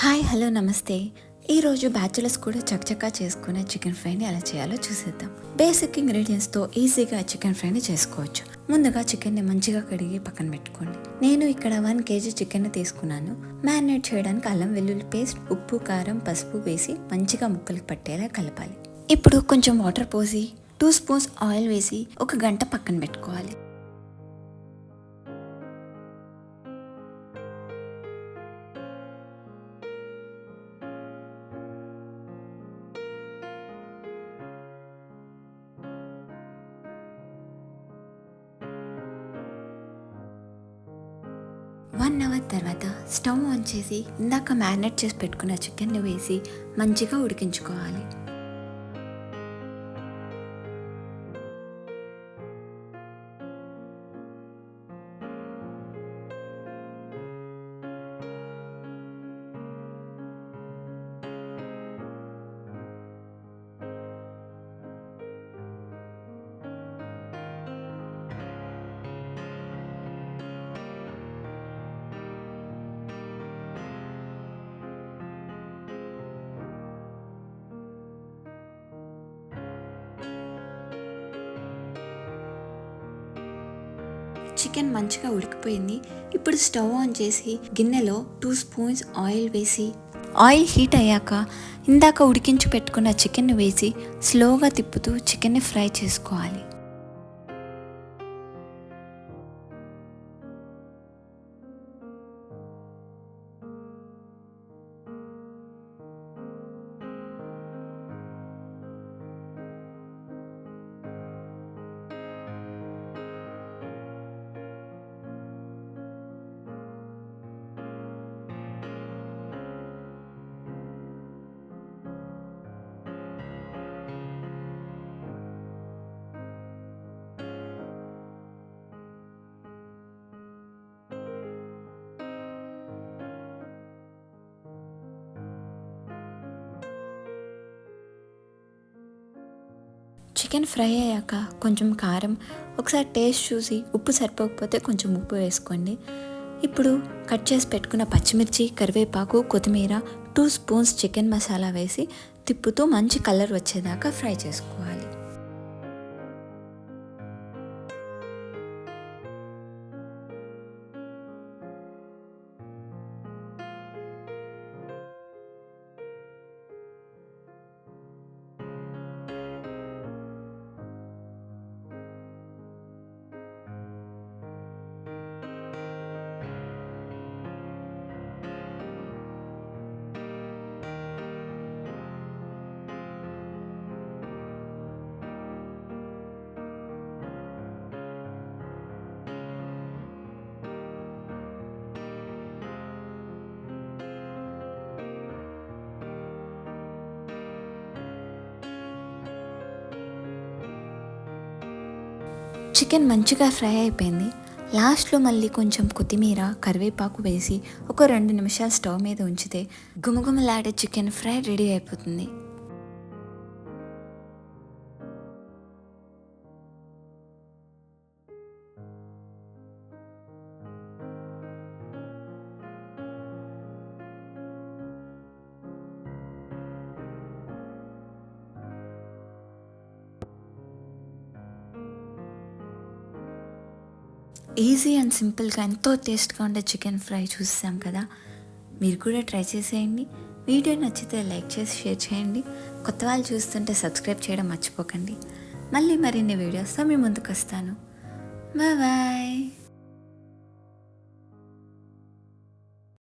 Hi hello నమస్తే. ఈరోజు bachelors కూడా చకచకా చేసుకునే చికెన్ ఫ్రైని ఎలా చేయాలో చూసేద్దాం. బేసిక్ ఇంగ్రీడియంట్స్తో ఈజీగా చికెన్ ఫ్రైని చేసుకోవచ్చు. ముందుగా చికెన్ని మంచిగా కడిగి పక్కన పెట్టుకోండి. నేను ఇక్కడ 1 kg చికెన్ని తీసుకున్నాను. మ్యారినేట్ చేయడానికి అల్లం వెల్లుల్లి పేస్ట్, ఉప్పు, కారం, పసుపు వేసి మంచిగా ముక్కలకు పట్టేలా కలపాలి. ఇప్పుడు కొంచెం వాటర్ పోసి 2 స్పూన్స్ ఆయిల్ వేసి 1 గంట పక్కన పెట్టుకోవాలి. వన్ అవర్ తర్వాత స్టవ్ ఆన్ చేసి ఇందాక మ్యారినేట్ చేసి పెట్టుకున్న చికెన్ని వేసి మంచిగా ఉడికించుకోవాలి. చికెన్ మంచిగా ఉడికిపోయింది. ఇప్పుడు స్టవ్ ఆన్ చేసి గిన్నెలో 2 స్పూన్స్ ఆయిల్ వేసి ఆయిల్ హీట్ అయ్యాక ఇందాక ఉడికించి పెట్టుకున్న చికెన్ వేసి స్లోగా తిప్పుతూ చికెన్ని ఫ్రై చేసుకోవాలి. చికెన్ ఫ్రై అయ్యాక కొంచెం కారం, ఒకసారి టేస్ట్ చూసి ఉప్పు సరిపోకపోతే కొంచెం ఉప్పు వేసుకోండి. ఇప్పుడు కట్ చేసి పెట్టుకున్న పచ్చిమిర్చి, కరివేపాకు, కొత్తిమీర, 2 స్పూన్స్ చికెన్ మసాలా వేసి తిప్పుతూ మంచి కలర్ వచ్చేదాకా ఫ్రై చేసుకోవాలి. చికెన్ మంచిగా ఫ్రై అయిపోయింది. లాస్ట్లో మళ్ళీ కొంచెం కొత్తిమీర, కరివేపాకు వేసి ఒక 2 నిమిషాలు స్టవ్ మీద ఉంచితే గుమగుమలాడే చికెన్ ఫ్రై రెడీ అయిపోతుంది. ఈజీ అండ్ సింపుల్గా ఎంతో టేస్ట్గా ఉండే చికెన్ ఫ్రై చూసాం కదా. మీరు కూడా ట్రై చేసేయండి. వీడియో నచ్చితే లైక్ చేసి షేర్ చేయండి. కొత్త వాళ్ళు చూస్తుంటే సబ్స్క్రైబ్ చేయడం మర్చిపోకండి. మళ్ళీ మరిన్ని వీడియోస్తో మీ ముందుకు వస్తాను. బాయ్.